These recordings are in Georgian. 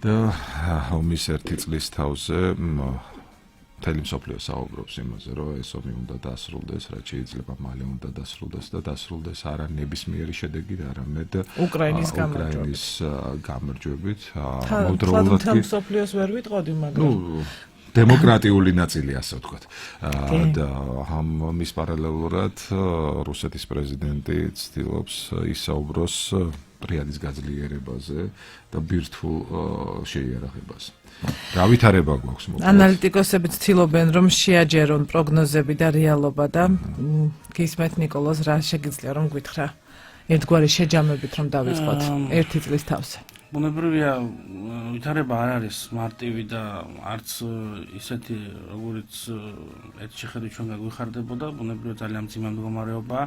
და ომის ერთი წლის თავზე მთელი მსოფლიო საუბრობს იმაზე, რომ ეს ომი უნდა დასრულდეს, რაც შეიძლება მალე უნდა დასრულდეს და დასრულდეს არა ნებისმიერი შედეგით, არამედ უკრაინის გამარჯვებით. მოძრაულად მსოფლიოს ვერ ვიტყოდი, მაგრამ დემოკრატიული ნაწილი, ასე ვთქვათ. და ამის პარალელურად რუსეთის პრეზიდენტი ცდილობს ისაუბროს პრიადის გაძლიერებაზე და ბირთვულ შეიარაღებაზე. რა ვითარება გვაქვს მოკლედ? ანალიტიკოსები ცდილობენ რომ შეაჯერონ პროგნოზები და რეალობა და გისმენთ ნიკოლოზ რა შეგიძლია რომ გითხრა ერთგვარი შეჯამებით რომ დავიწყოთ ერთი წლის თავზე. ბუნებრივია ვითარება არ არის მარტივი და არც ისეთი როგორიც ერთ შეხედვით ჩვენ გაგვიხარდებოდა, ბუნებრივია ძალიან მძიმე მდგომარეობაა.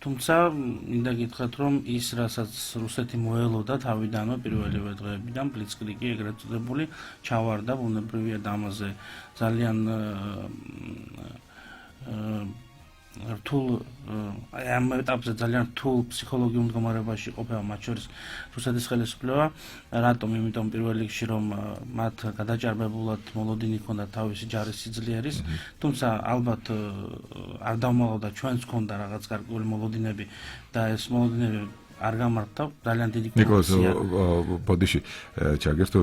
თუმცა მინდა გითხრათ რომ ის რასაც რუსეთი მოელოდა თავიდანვე პირველივე დღეებიდან ბლიცკრიგი ეგრეთ წოდებული ჩავარდა ბუნებრივია და ამაზე ძალიან რთულ ამ ეტაპზე ძალიან რთულ ფსიქოლოგიურ მდგომარეობაში ყოფება მათ შორის რუსეთის ხელისუფლება. რატომ? იმიტომ პირველ რიგში რომ მათ გადაჭარბებულად მოლოდინი ჰქონდა თავისი ჯარის სიძლიერის, თუმცა ალბათ არ დავმალავდა ჩვენც ჰქონდა რაღაც გარკვეული მოლოდინები და ეს მოლოდინები არ გამართა ძალიან დიდი კორუფცია. ნიკოლოზ, ბოდიში, ჩაგერთო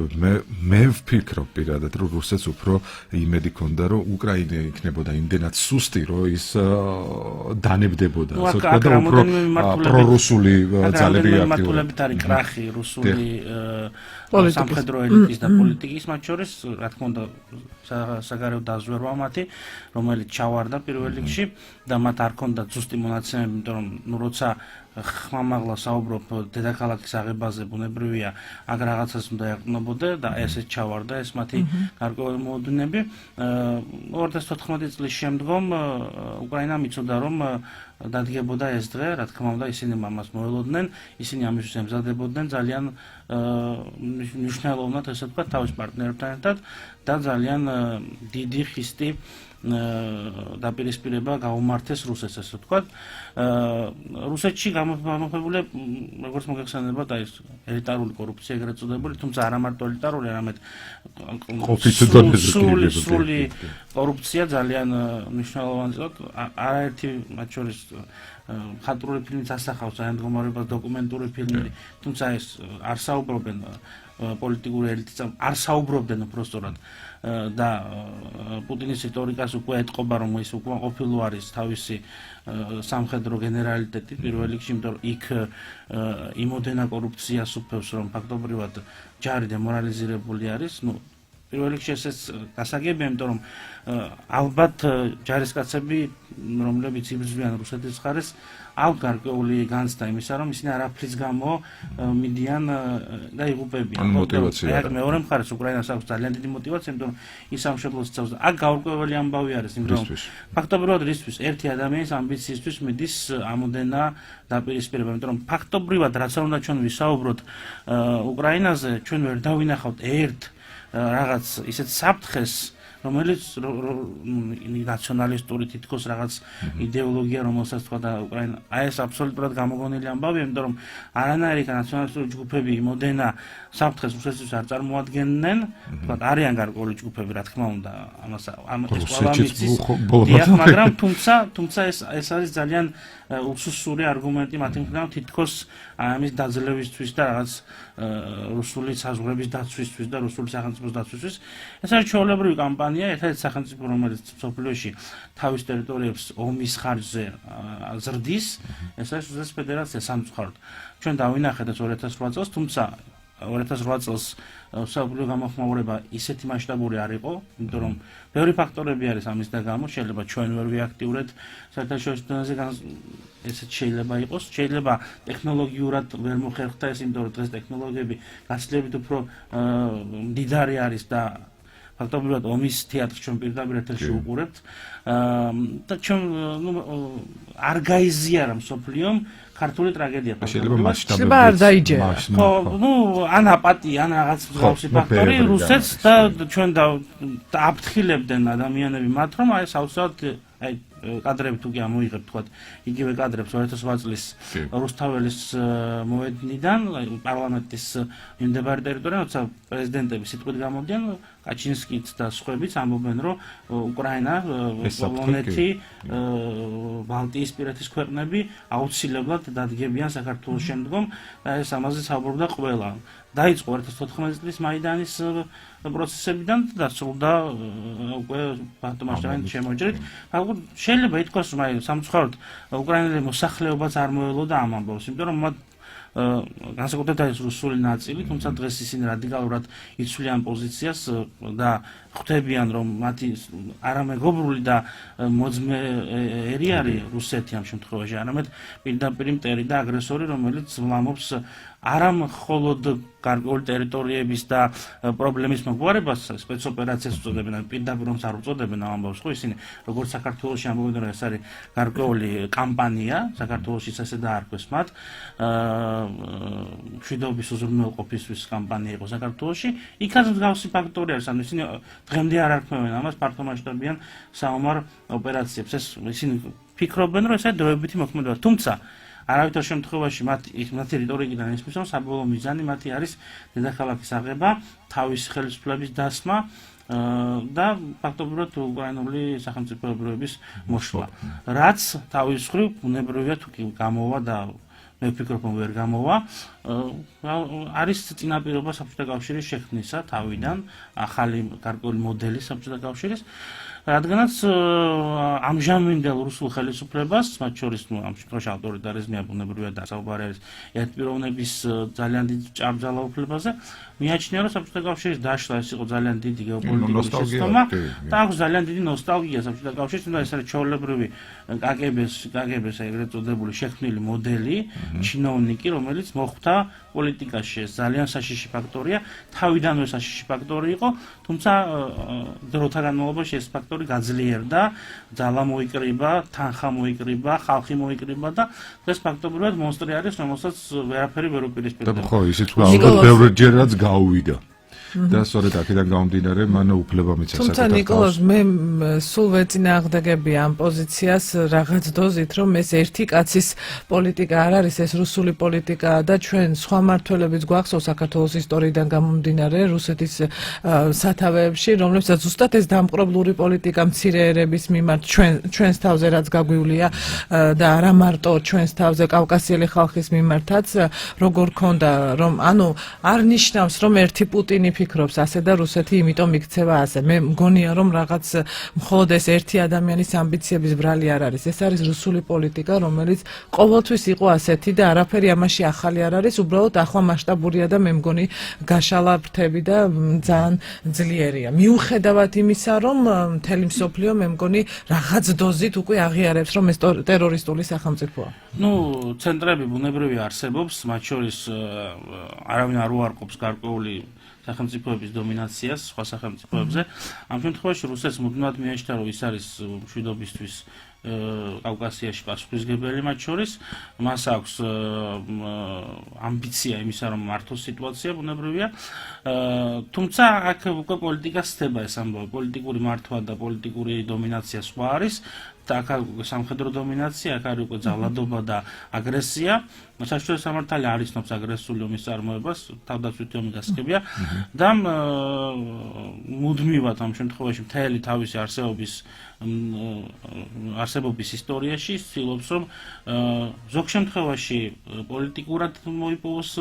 მე ვფიქრობ პირადად რომ რუსეთს უფრო იმედი ჰქონდა რომ უკრაინა იქნებოდა იმდენად სუსტი რომ ის დანებდებოდა, ასე ვთქვათ და უფრო პრორუსული ძალები აქტიურობდნენ. არის კრახი რუსული სამხედრო ელიტის და პოლიტიკის მათ შორის, რა თქმა უნდა, საგარეო დაზვერვა მათი, რომელიც ჩავარდა პირველ რიგში და მათ არ ჰქონდათ ზუსტი მონაცემები, იმიტომ რომ ნუ როცა ხმამაღლა საუბრობ დედაქალაქის აღებაზე ბუნებრივია აქ რაღაცას უნდა ეყნობოდა და ესეც ჩავარდა ეს მათი გარკვეული მოლოდინები. 2014 წლის შემდგომ უკრაინამ იცოდა რომ დადგებოდა ეს დღე, რა თქმა უნდა ისინი ამას მოელოდნენ, ისინი ამისთვის ემზადებოდნენ ძალიან მნიშვნელოვნად ესე ვთქვათ თავის პარტნიორებთან ერთად და ძალიან დიდი ხისტი დაპირისპირება გაუმართეს რუსეთს, ასე ვთქვათ. რუსეთში გამოქვეყნებული, როგორც მოგეხსენებათ, აი ეს ელიტარული კორუფცია ეგრეთ წოდებული, თუმცა არა მარტო ელიტარული, არამედ სრული კორუფცია ძალიან მნიშვნელოვანი იყო. არაერთი მათ შორის მხატვრული ფილმიც ასახავს ამ მდგომარეობას, დოკუმენტური ფილმები, თუმცა ეს არ საუბრობენ პოლიტიკური ელიტის, არ საუბრობდნენ უბრალოდ და პუტინის რიტორიკას უკვე ეტყობა რომ ის უკვე ყოფილი არის თავისი სამხედრო გენერალიტეტი პირველ რიგში, იმიტომ რომ იქ იმოდენა კორუფციას უფევს რომ ფაქტობრივად ჯარი დემორალიზირებული არის. ნუ პირველ რიგში ესეც გასაგებია, იმიტომ რომ ალბათ ჯარისკაცები რომლებიც იბრძვიან რუსეთის მხარეს აქვს გარკვეული განცდა იმისა რომ ისინი არაფრის გამო მიდიან და იღუპებიან. მოტივაცია. მეორე მხარეს უკრაინას აქვს ძალიან დიდი მოტივაცია, იმიტომ რომ ის სამშობლოს იცავს და აქ გაურკვეველი ამბავი არის, იმიტომ რომ ფაქტობრივად რისთვის ერთი ადამიანის ამბიციისთვის მიდის ამოდენა დაპირისპირება, იმიტომ რომ ფაქტობრივად რაც უნდა ჩვენ ვისაუბროთ უკრაინაზე, ჩვენ ვერ დავინახავთ ერთ რაღაც ისეთ საფრთხეს რომელიც ნაციონალისტური თითქოს რაღაც იდეოლოგია რომელსაც თქვა და უკრაინა აი ეს აბსოლუტურად გამოგონილი ამბავია, იმიტომ რომ არანაირი ნაციონალისტური ჯგუფები იმოდენა საფრთხეს რუსეთს არ წარმოადგენენ, თქვა არიან გარკვეული ჯგუფები, რა თქმა უნდა, ამას მაგრამ თუმცა ეს არის ძალიან უსუსური არგუმენტი მათი მხრიდან თითქოს ამის დაძლევისთვის და რაღაც რუსული საზღვრების დაცვისთვის და რუსული სახელმწიფოს დაცვისთვის. ეს არის ჩვეულებრივი კამპანია, ერთადერთი სახელმწიფო რომელიც მსოფლიოში თავის ტერიტორიებს ომის ხარჯზე ზრდის, ეს არის რუსეთის ფედერაცია სამწუხაროდ. ჩვენ დავინახეთ ეს 2008 წელს, თუმცა 2008 წელს საბოლოო გამოხმაურება ისეთი მასშტაბური არ იყო, იმიტომ რომ ბევრი ფაქტორები არის ამის და გამო, შეიძლება ჩვენ ვერ ვიაქტიურეთ საერთაშორისო დონეზე ესეც შეიძლება იყოს, შეიძლება ტექნოლოგიურად ვერ მოხერხდა ეს, იმიტომ რომ დღეს ტექნოლოგიები გაცილებით უფრო მდიდარი არის და ფაქტობრივად ომის თეატრს ჩვენ პირდაპირ ეთერში უყურებთ და ჩვენ არ გაიზიარა მსოფლიომ ქართული ტრაგედია. შეიძლება მასშტაბები არ დაიჯერა. ხო, ან აპატია, ან რაღაც მსგავსი ფაქტორი რუსეთს და ჩვენ და აფრთხილებდნენ ადამიანები მათ, რომ აი საოცრად აი კადრები თუ კი ამოიღებ თქვათ იგივე კადრებს 2008 წლის რუსთაველის მოედნიდან პარლამენტის მიმდებარე ტერიტორია, როცა პრეზიდენტები სიტყვით გამოდიან, კაჩინსკიც და სხვაებიც ამბობენ, რომ უკრაინა, პოლონეთი, ბალტიისპირეთის ქვეყნები აუცილებლად დადგებიან საქართველოს შემდგომ და ეს ამაზე საუბრობდა ყველა. დაიწყო 2014 წლის მაიდანის პროცესებიდან და დასრულდა უკვე ფართომასშტაბიანი შემოჭრით. შეიძლება ითქვას, რომ სამწუხაროდ უკრაინელი მოსახლეობაც არ მოელოდა ამ ამბავს, იმიტომ რომ მათ განსაკუთრებით არის რუსული ნაწილი, თუმცა დღეს ისინი რადიკალურად იცვლიან პოზიციას და ხვდებიან, რომ მათი არამეგობრული და მოძმე ერი არის რუსეთი ამ შემთხვევაში, არამედ პირდაპირ მტერი და აგრესორი, რომელიც ვლამობს არა მხოლოდ გარკვეული ტერიტორიების და პრობლემის მოგვარებას, სპეცოპერაციას უწოდებენ, პირდაპირ რომ არ უწოდებენ ამ ამბავს, ხო ისინი, როგორც საქართველოში ამბობენ, რომ ეს არის გარკვეული კამპანია, საქართველოშიც ესე დაარქვეს მათ, მშვიდობის უზრუნველყოფისთვის კამპანია იყო საქართველოში, იქაც მსგავსი ფაქტორი არის, ანუ ისინი დღემდე არ არქმევენ ამას ფართომასშტაბიან საომარ ოპერაციებს, ეს ისინი ფიქრობენ, რომ ეს არის დროებითი მოქმედება, თუმცა არავითარ შემთხვევაში მათი რიტორიკიდან ისმის, რომ საბოლოო მიზანი მათი არის დედაქალაქის აღება, თავისი ხელისუფლების დასმა და ფაქტობრივად უკრაინული სახელმწიფოებრიობის მოშლა. რაც თავის მხრივ ბუნებრივია თუ კი გამოვა და მე ვფიქრობ, რომ ვერ გამოვა, არის წინაპირობა საბჭოთა კავშირის შექმნისა თავიდან, ახალი გარკვეული მოდელი საბჭოთა კავშირის, რადგანაც ამჟამინდელ რუსულ ხელისუფლებას, მათ შორის ამ შემთხვევაში ავტორიტარიზმია ბუნებრივია და საუბარი არის ერთპიროვნების ძალიან დიდ ჭარბძალაუფლებაზე, მიაჩნია, რომ საბჭოთა კავშირის დაშლა ეს იყო ძალიან დიდი გეოპოლიტიკური შეცდომა და აქვს ძალიან დიდი ნოსტალგია საბჭოთა კავშირის, თუმცა ეს არის ჩვეულებრივი კგბ-ს ეგრეთ წოდებული შექმნილი მოდელი, ჩინოვნიკი, რომელიც მოხვდა პოლიტიკაში, ეს ძალიან საშიში ფაქტორია, თავიდანვე საშიში ფაქტორი იყო, თუმცა დროთა განმავლობაში ეს ფაქტორი გაძლიერდა, ძალა მოიკრიბა, თანხა მოიკრიბა, ხალხი მოიკრიბა და ეს ფაქტობრივად მონსტრი არის, რომელსაც ვერაფერი ვერ უპირისპირდება. ხო, ისიც ალბათ ბევრჯერაც გაუვიდა. და სწორედ აქედან გამომდინარე, მან უფლება მისცა საკუთარ თავს. თუმცა ნიკოლოზ, მე სულ ვეწინააღმდეგები ამ პოზიციას რაღაც დოზით, რომ ეს ერთი კაცის პოლიტიკა არ არის, ეს რუსული პოლიტიკაა და ჩვენ სხვა მმართველებიც გვახსოვს საქართველოს ისტორიიდან გამომდინარე, რუსეთის სათავეებში, რომლებსაც ზუსტად ეს დამპყრობლური პოლიტიკა მცირე ერების მიმართ ჩვენს თავზე რაც გაგვივლია და არა მარტო ჩვენს თავზე კავკასიელი ხალხის მიმართაც, როგორ ქონდა, რომ ანუ არ ნიშნავს, რომ ერთი პუტინი ფიქრობს ასე და რუსეთი იმიტომ იქცევა ასე. მე მგონია, რომ რაღაც მხოლოდ ეს ერთი ადამიანის ამბიციების ბრალი არ არის. ეს არის რუსული პოლიტიკა, რომელიც ყოველთვის იყო ასეთი და არაფერი ამაში ახალი არ არის, უბრალოდ ახლა მასშტაბურია და მე მგონი გაშალაფრთები და ძალიან ძლიერია. მიუხედავად იმისა, რომ მთელი მსოფლიო მე მგონი რაღაც დოზით უკვე აღიარებს, რომ ეს ტერორისტული სახელმწიფოა. ცენტრები ბუნებრივია არსებობს, მათ შორის არავინ არ უარყოფს გარკვეული სახელმწიფოების დომინაციას სხვა სახელმწიფოებზე. ამ შემთხვევაში რუსეთს მუდმივად მიაჩნდა, რომ ის არის მშვიდობისთვის კავკასიაში პასუხისმგებელი მათ შორის, მას აქვს ამბიცია იმისა, რომ მართოს სიტუაცია ბუნებრივია, თუმცა აქ უკვე პოლიტიკა სცდება ეს ამბავი, პოლიტიკური მართვა და პოლიტიკური დომინაცია სხვა არის. და აქ არის სამხედრო დომინაცია, აქ არის უკვე ძალადობა და აგრესია. საშუალო სამართალი არ იცნობს აგრესიული ომის წარმოებას, თავდაცვითი ომი გასაგებია და მუდმივად ამ შემთხვევაში მთელი თავისი არსებობის ისტორიაში ცდილობს, რომ ზოგ შემთხვევაში პოლიტიკურად მოიპოვოს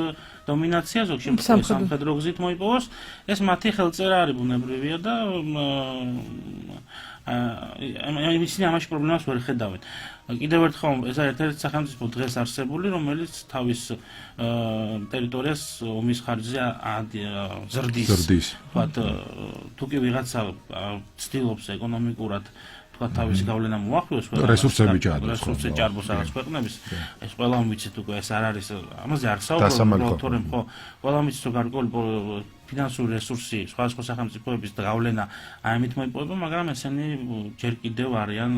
დომინაცია, ზოგ შემთხვევაში სამხედრო გზით მოიპოვოს. ეს მათი ხელწერა არის ბუნებრივია და ისინი ამაში პრობლემას ვერ ხედავენ. კიდევ ერთხელ ეს არის ერთ-ერთი სახელმწიფო დღეს არსებული, რომელიც თავის ტერიტორიას ომის ხარჯზე ზრდის. თუ კი ვიღაცა ცდილობს ეკონომიკურად თქვა თავისი გავლენა მოახდინოს, რესურსები ჭარბობს რაღაც ქვეყნების, ეს ყველამ ვიცით უკვე ეს არ არის, ამაზე არ საუბრობთ, თორემ ხო ყველამ ვიცით, რომ გარკვეული ფინანსური რესურსი სხვადასხვა სახელმწიფოების გავლენა ამით მოიპოვება, მაგრამ ესენი ჯერ კიდევ არიან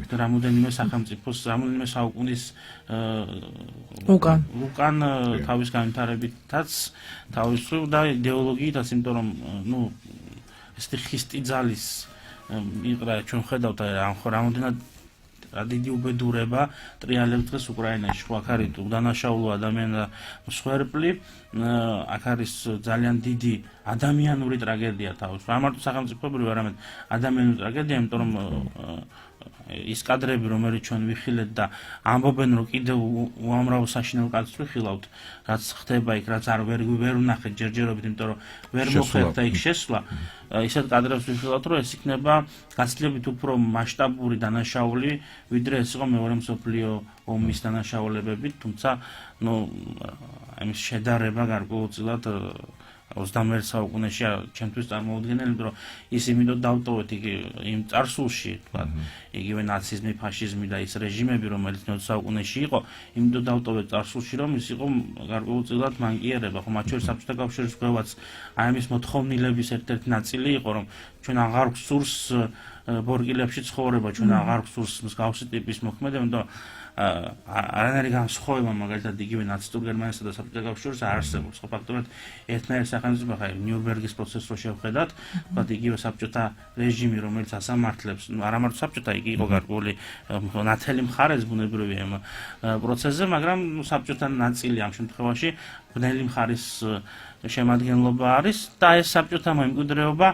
რამოდენიმე სახელმწიფოს, რამოდენიმე საუკუნის უკან თავის განვითარებითაც, თავის და იდეოლოგიითაც, იმიტომ რომ ეს ხისტი ძალის იყრა ჩვენ ხედავთ რამოდენად დიდი უბედურება ტრიალებს დღეს უკრაინაში, ხო აქ არის უდანაშაულო ადამიანთა მსხვერპლი, აქ არის ძალიან დიდი ადამიანური ტრაგედია თავის. რა მარტო სახელმწიფოებრივი, არამედ ადამიანური ტრაგედია, იმიტომ რომ ის კადრები, რომელიც ჩვენ ვიხილეთ და ამბობენ, რომ კიდევ უამრავ საშინელ კადრს ვიხილავთ, რაც ხდება იქ, რაც ვერ ვნახეთ ჯერჯერობით, იმიტომ რომ ვერ მოხერხდა იქ შესვლა, ისეთ კადრებს ვიხილავთ, რომ ეს იქნება გაცილებით უფრო მასშტაბური დანაშაული, ვიდრე ეს იყო მეორე მსოფლიო ომის დანაშაულებები, თუმცა, ამის შედარება გარკვეულწილად 21 საუკუნეში ჩემთვის წარმოუდგენელი, იმიტომ რომ ის იმედოდ დავტოვეთ იმ წარსულში, თქვა, იგივე ნაციზმი, ფაშიზმი და ის რეჟიმები, რომელიც 20 საუკუნეში იყო, იმედოდ დავტოვეთ წარსულში, რომ ის იყო გარკვეულწილად მანკიერება, ხო, მათ შორის საბჭოთა კავშირის გვევაც აი ამის მოთხოვნილების ერთ-ერთი ნაწილი იყო, რომ ჩვენ აღარ გვსურს ბორგილებში ცხოვრება, ჩვენ აღარ გვსურს მსგავსი ტიპის მოქმედება, იმიტომ არანაირი განსხვავება მაგალითად იგივე ნაცისტურ გერმანიასა და საბჭოთა კავშირს არ არსებობს. ხო, ფაქტობრივად ერთნაირი სახელმწიფო ხარ ნიურნბერგის პროცესს რო შევხედათ, თქვათ იგივე საბჭოთა რეჟიმი, რომელიც ასამართლებს, არა მარტო საბჭოთა, იგი იყო გარკვეული ნათელი მხარეც ბუნებრივია ამ პროცესზე, მაგრამ საბჭოთა ნაწილი ამ შემთხვევაში ბნელი მხარის შემადგენლობა არის და ეს საბჭოთა მემკვიდრეობა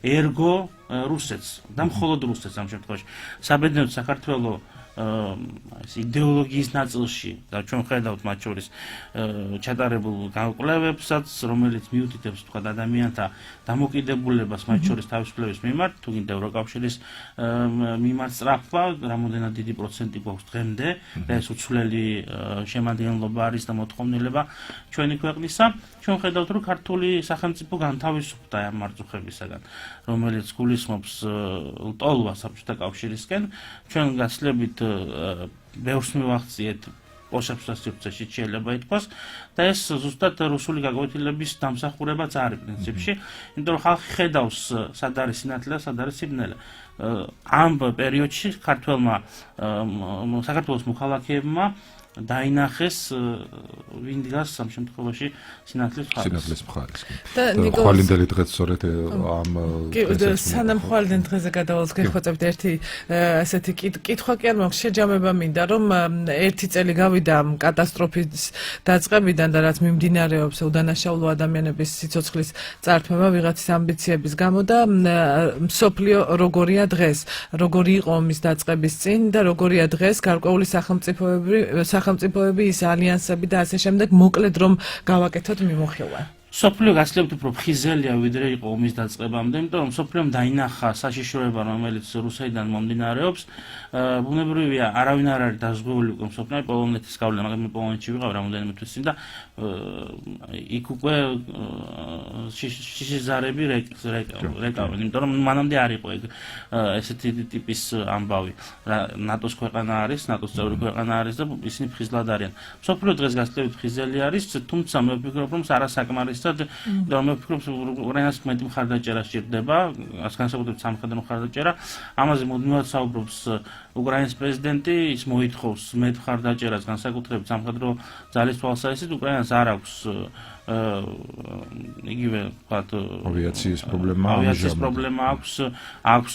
ერგო რუსეთს და მხოლოდ რუსეთს ამ შემთხვევაში. საბედნიეროდ საქართველოს იდეოლოგიის ნაწილში და ჩვენ ხედავთ მათ შორის ჩატარებულ განკვლევებსაც, რომელიც მიუთითებს თქვა ადამიანთა დამოკიდებულებას მათ შორის თავისუფლების მიმართ, თუ გინდა ევროკავშირის მიმართ სწრაფვა, რამოდენად დიდი პროცენტი გვაქვს დღემდე და ეს უცვლელი შემადგენლობა არის და მოთხოვნილება ჩვენი ქვეყნისა. ჩვენ ხედავთ, რომ ქართული სახელმწიფო განთავისუფლდა ამ მარწუხებისაგან, რომელიც გულისხმობს ლტოლვას საბჭოთა კავშირისკენ. ჩვენ გაცილებით ბევრს მივახციეთ პოსტსაბჭოთა სივრცეში შეიძლება ითქვას და ეს ზუსტად რუსული გაკვეთილების დამსახურებაც არის პრინციპში, იმიტომ რომ ხალხი ხედავს სად არის სინათლე და სად არის სიბნელე. ამ პერიოდში საქართველოს მოქალაქეებმა დაინახეს ვინ დგას ამ შემთხვევაში სინათლის მხარეს. და ხვალინდელი დღეც სწორედ ამ სანამ ხვალინდელ დღეზე გადავალს გეხვეწებთ ერთი ასეთი კითხვა კი არ მაქვს, შეჯამება მინდა, რომ ერთი წელი გავიდა კატასტროფის დაწყებიდან და რაც მიმდინარეობს უდანაშაულო ადამიანების სიცოცხლის წართმევა ვიღაცის ამბიციების გამო და მსოფლიო როგორია დღეს, როგორი იყო ომის დაწყების წინ და როგორია დღეს გარკვეული სახელმწიფოები, ის ალიანსები და ასე შემდეგ, მოკლედ რომ გავაკეთოთ მიმოხილვა. სოფლიო გაცილებით უფრო ფხიზელია ვიდრე იყო ომის დაწყებამდე, იმიტომ რომ სოფლიომ დაინახა საშიშროება, რომელიც რუსეთიდან მომდინარეობს. ბუნებრივია, არავინ არ არის დაზღვეული უკვე სოფლიო, პოლონეთის გავლენა, მაგრამ პოლონეთში ვიყავ რამოდენიმე თვის წინ და იქ უკვე შიშიზარები რეკავენ, იმიტომ რომ მანამდე არ იყო ესეთი ტიპის ამბავი. ნატოს ქვეყანა არის, ნატოს წევრი ქვეყანა არის და ისინი ფხიზლად არიან. სოფლიო დღეს გაცილებით ფხიზელი არის, თუმცა მე ვფიქრობ, რომ არასაკმარისად, და მე ვფიქრობ, უკრაინას მეტი მხარდაჭერა სჭირდება, განსაკუთრებით სამხედრო მხარდაჭერა. ამაზე მუდმივად საუბრობს უკრაინის პრეზიდენტი, ის მოითხოვს მეტ მხარდაჭერას განსაკუთრებით სამხედრო ძალის თვალსაზრისით. უკრაინას არ აქვს იგივე ვთქვათ ავიაციის პრობლემა აქვს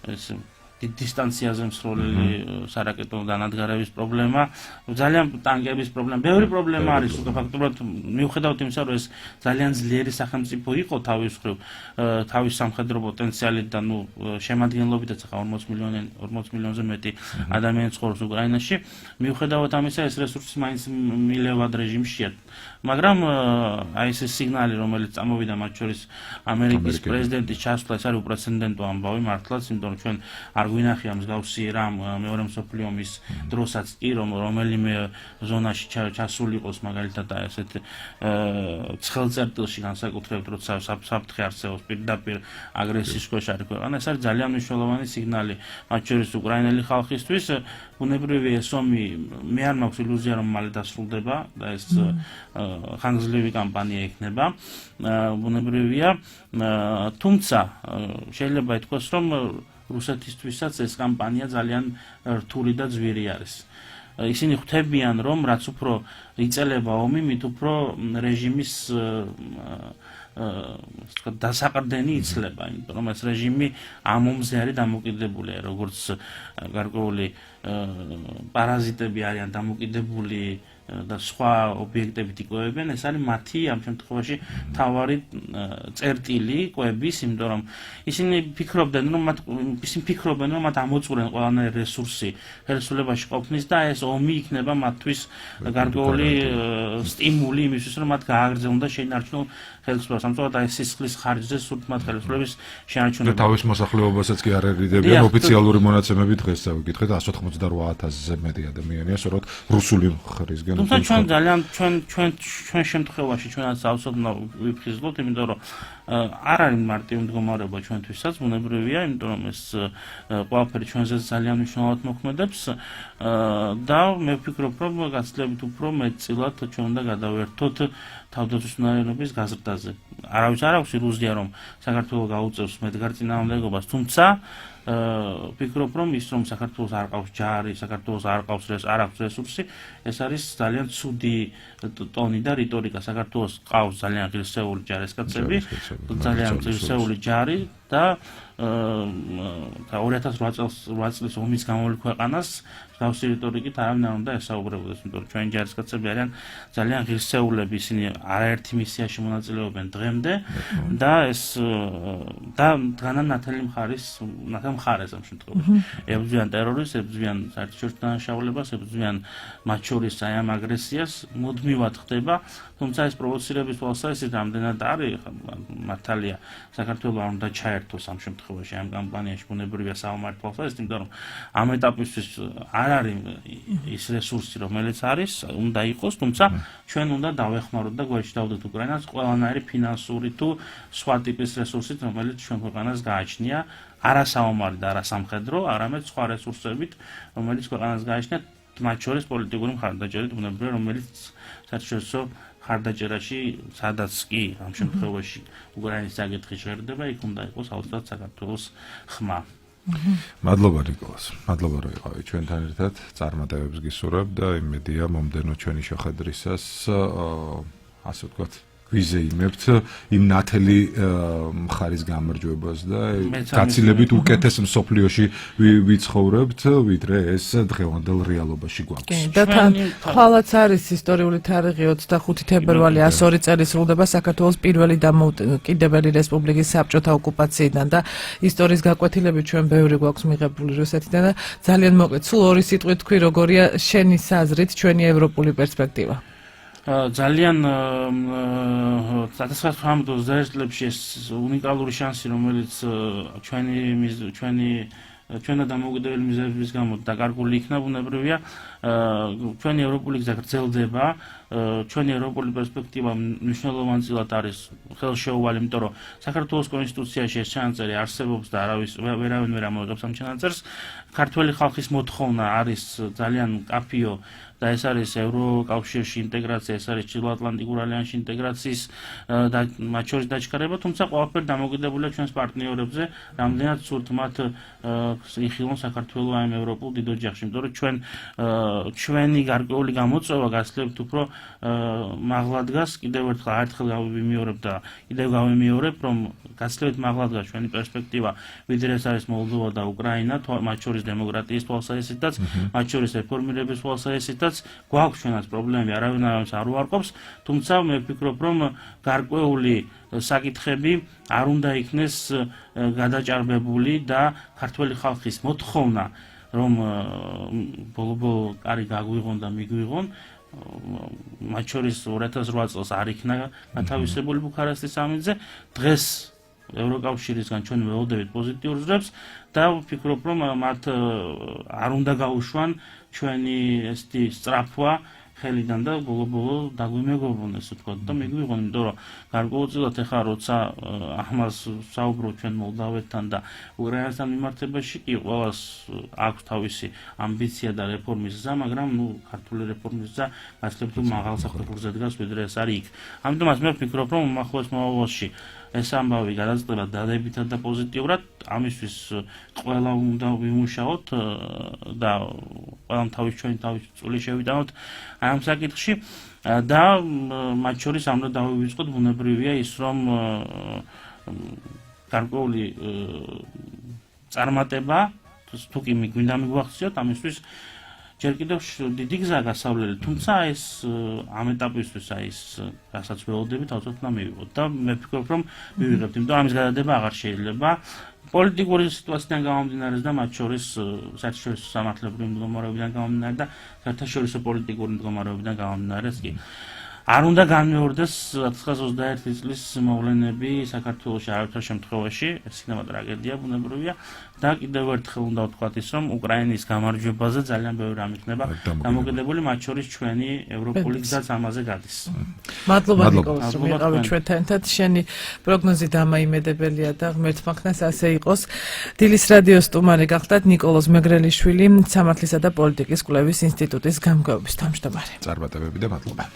ეს დისტანციაზე მსროლელი სარაკეტო დანადგარების პრობლემა, ძალიან ტანკების პრობლემა, ბევრი პრობლემა არის, უკვე ფაქტობრივად მიუხედავად იმისა, რომ ეს ძალიან ძლიერი სახელმწიფო იყო თავის მხრივ, თავის სამხედრო პოტენციალით და შემადგენლობითაც ახლა 40 მილიონზე მეტი ადამიანი ცხოვრობს უკრაინაში, მიუხედავად ამისა, ეს რესურსი მაინც მილევად რეჟიმშია. მაგრამ აი ეს სიგნალი, რომელიც წამოვიდა მათ შორის ამერიკის პრეზიდენტის ჩასვლა, ეს არის უპრეცედენტო ამბავი მართლაც, იმიტომ რომ ჩვენ არ გვინახია მსგავსი რამ მეორე მსოფლიო ომის დროსაც კი, რომ რომელიმე ზონაში ჩასული იყოს მაგალითად ესეთ ცხელწერტილში განსაკუთრებით, როცა საფრთხე არსებობს პირდაპირ აგრესიის ქვეშ არის ქვეყანა, ეს არის ძალიან მნიშვნელოვანი სიგნალი მათ შორის უკრაინელი ხალხისთვის. ბუნებრივია ეს ომი, მე არ მაქვს ილუზია, რომ მალე დასრულდება და ეს ხანგრძლივი კამპანია იქნება. ბუნებრივია, თუმცა შეიძლება ითქვას, რომ რუსეთისთვისაც ეს კამპანია ძალიან რთული და ძვირი არის. ისინი ხვდებიან, რომ რაც უფრო იწელება ომი, მით უფრო რეჟიმის დასაყრდენი იცლება, იმიტომ რომ ეს რეჟიმი ამომზე არის დამოკიდებული, როგორც გარკვეული პარაზიტები არიან დამოკიდებული და სხვა ობიექტებით იკვებებიან, ეს არის მათი ამ შემთხვევაში მთავარი წერტილი კვების, იმიტომ რომ ისინი ფიქრობდნენ, რომ მათ ამოწურენ ყველანაირი რესურსი ხელისუფლებაში ყოფნის და ეს ომი იქნება მათთვის გარკვეული სტიმული იმისთვის, რომ მათ გააგრძელონ და შეინარჩუნონ ხელისუფლებას. ამიტომ და ეს სისხლის ხარჯზე სურთ მათ ხელისუფლების შეინარჩუნება. და თავის მოსახლეობასაც კი არ ერიდებიან ოფიციალური მონაცემები დღეს წავიკითხეთ 188,000-ზე მეტი ადამიანია სწორედ რუსული მხარისგან. თუმცა ჩვენ ძალიან ჩვენ შემთხვევაში ჩვენაც ავსობნა ვიფხიზლოთ, იმიტომ რომ არ არის მარტივი მდგომარეობა ჩვენთვისაც, ბუნებრივია, იმიტომ რომ ეს ყველაფერი ჩვენზე ძალიან მნიშვნელოვნად მოქმედებს და მე ვფიქრობ, რომ გაცილებით უფრო მეტწილად ჩვენ უნდა გადავერთოთ თავდაცვის გაზრდაზე. არავის არ აქვს ილუზია, რომ საქართველოს გაუწევს მედგარ-წინააღმდეგობას, თუმცა ვფიქრობ, რომ ის რომ საქართველოს არ ყავს ჯარი, საქართველოს არ აქვს რესურსი, ეს არის ძალიან ცუდი ტონი და რიტორიკა. საქართველოს ყავს ძალიან ღირსეული ჯარისკაცები, ძალიან ღირსეული ჯარი და 2008 წლის ომის გამოვლი ქვეყანას მსგავსი რიტორიკით არავინ არ უნდა ესაუბრებოდეს, იმიტომ რომ ჩვენი ჯარისკაცები არიან ძალიან ღირსეულები, ისინი არაერთი მისიაში მონაწილეობენ დღემდე და ეს და დგანან ნათელი მხარეს ამ შემთხვევაში. ებრძვიან ტერორიზმს, ებრძვიან საერთაშორისო დანაშაულებას, ებრძვიან მათ შორის აი ამ აგრესიას, მუდმივად ხდება, თუმცა ეს პროვოცირების თვალსაზრისით რამდენად არის მართალია საქართველოს არ უნდა ჩაერთოს ამ შემთხვევაში ამ კამპანიაში ბუნებრივია საომარი თვალსაზრისით, იმიტომ რომ ამ ეტაპისთვის არ არის ის რესურსი, რომელიც არის, უნდა იყოს, თუმცა ჩვენ უნდა დავეხმაროთ და გვერდჩდავდეთ უკრაინას ყველანაირი ფინანსური თუ სხვა ტიპის რესურსით, რომელიც ჩვენ ქვეყანას გააჩნია, არა საომარი და არა სამხედრო, არამედ სხვა რესურსებით, რომელიც ქვეყანას გააჩნია, მათ შორის პოლიტიკური მხარდაჭერით, ბუნებრივია, რომელიც საერთაშორისო მხარდაჭერაში, სადაც კი ამ შემთხვევაში უკრაინის საკითხი შეერდება, იქ უნდა იყოს აუცილებლად საქართველოს ხმა. მადლობა ნიკოლას. მადლობა რომ იყავით ჩვენთან ერთად. წარმატებებს გისურვებ და იმედია მომდენო ჩვენი შეხვედრისას ასე ვთქვათ ვიზეიმებთ იმ ნათელი მხარის გამარჯვებას და გაცილებით უკეთეს მსოფლიოში ვიცხოვრებთ, ვიდრე ეს დღევანდელ რეალობაში გვაქვს. და თან ხვალაც არის ისტორიული თარიღი 25 თებერვალი 102 წელი სრულდება საქართველოს პირველი დამოუკიდებელი რესპუბლიკის საბჭოთა ოკუპაციიდან და ისტორიის გაკვეთილები ჩვენ ბევრი გვაქვს მიღებული რუსეთიდან და ძალიან მოკლედ სულ ორი სიტყვით თქვი როგორია შენი საზრით ჩვენი ევროპული პერსპექტივა. ძალიან 1921 წლებში ეს უნიკალური შანსი, რომელიც ჩვენი დამოუკიდებელი მიზნების გამო დაკარგული იქნა, ბუნებრივია, ჩვენი ევროპული გზა გრძელდება, ჩვენი ევროპული პერსპექტივა მნიშვნელოვანწილად არის ხელშეუვალი, იმიტომ რომ საქართველოს კონსტიტუციაში ეს ჩანაწერი არსებობს და ვერავინ ვერ ამოიღებს ამ ჩანაწერს. ქართველი ხალხის მოთხოვნა არის ძალიან მკაფიო და ეს არის ევროკავშირში ინტეგრაცია, ეს არის ჩრდილოატლანტიკურ ალიანსში ინტეგრაციის და მათ შორის დაჩქარება, თუმცა ყველაფერი დამოკიდებულია ჩვენს პარტნიორებზე, რამდენად სურთ მათ იხილონ საქართველოს ამ ევროპულ დიდ ოჯახში, იმიტომ რომ ჩვენი გარკვეული გამოწვევა გასცლებთ უფრო მაღლა დგას, კიდევ ერთხელ გავიმეორებ და კიდევ გავიმეორებ, რომ გასცლებთ მაღლა დგას ჩვენი პერსპექტივა, ვიდრე ეს არის მოლდოვა და უკრაინა, მათ შორის დემოკრატიის თვალსაზრისითაც, მათ შორის რეფორმირების თვალსაზრისითაც, გვაქვს ჩვენაც პრობლემები, არავინ არ უარყოფს, თუმცა მე ვფიქრობ, რომ გარკვეული საკითხები არ უნდა იქნეს გადაჭარბებული და ქართველი ხალხის მოთხოვნა, რომ ბოლო-ბოლო კარი გაგვიღონ და მიგვიღონ, მათ შორის 2008 წელს არ იქნა გათავისებული ბუქარესტის სამინდზე, დღეს ევროკავშირისგან ჩვენ ველოდებით პოზიტიურ ზრებს და ვფიქრობ, რომ მათ არ უნდა გაუშვან ჩვენი ესეთი სწრაფვა ხელიდან და ბოლო-ბოლო დაგვიმეგობრონ, ესე ვთქვათ და მიგვიღონ, იმიტომ რომ გარკვეულწილად ეხლა როცა ამას საუბრობთ ჩვენ მოლდავეთთან და უკრაინასთან მიმართებაში, კი ყველას აქვს თავისი ამბიცია და რეფორმის გზა, მაგრამ ქართული რეფორმის გზა გასცლებთ მაღალ საფეხურზე დგას, ვიდრე ეს არის იქ. ამიტომაც მე ვფიქრობ, რომ უახლოეს მომავალში ეს ამბავი გადაწყდება დადებითად და პოზიტიურად, ამისთვის ყველა უნდა ვიმუშაოთ და ყველამ ჩვენი თავის წული შევიტანოთ ამ საკითხში და მათ შორის ამ უნდა დავივიწყოთ ბუნებრივია ის რომ გარკვეული წარმატება თუ კი გვინდა მიგვახციოთ ამისთვის ჯერ კიდევ დიდი გზა გასავლელი, თუმცა ეს ამ ეტაპისთვის ეს რასაც ველოდებით თავისუფლად უნდა მივიღოთ და მე ვფიქრობ რომ მივიღებთ, იმიტომ ამის გადადება აღარ შეიძლება პოლიტიკური სიტუაციიდან გამომდინარე და მათ შორის საერთაშორისო სამართლებრივი მდგომარეობიდან გამომდინარე და საერთაშორისო პოლიტიკური მდგომარეობიდან გამომდინარეც კი არ უნდა განმეორდეს 1921 წლის მოვლენები საქართველოში არავითარ შემთხვევაში, ეს იქნება ტრაგედია ბუნებრივია და კიდევ ერთხელ უნდა ვთქვათ ის, რომ უკრაინის გამარჯვებაზე ძალიან ბევრი რამ იქნება დამოკიდებული, მათ შორის ჩვენი ევროპული გზაც ამაზე გადის. მადლობა ნიკოლოზ, რომ იყავით ჩვენთან ერთად. შენი პროგნოზი დამაიმედებელია და ღმერთმა ხნას ასე იყოს. დილის რადიოს სტუმარი გახდათ ნიკოლოზ მეგრელიშვილი, სამართლისა და პოლიტიკის კვლევის ინსტიტუტის გამგეობის თავმჯდომარე. წარმატებები და მადლობა.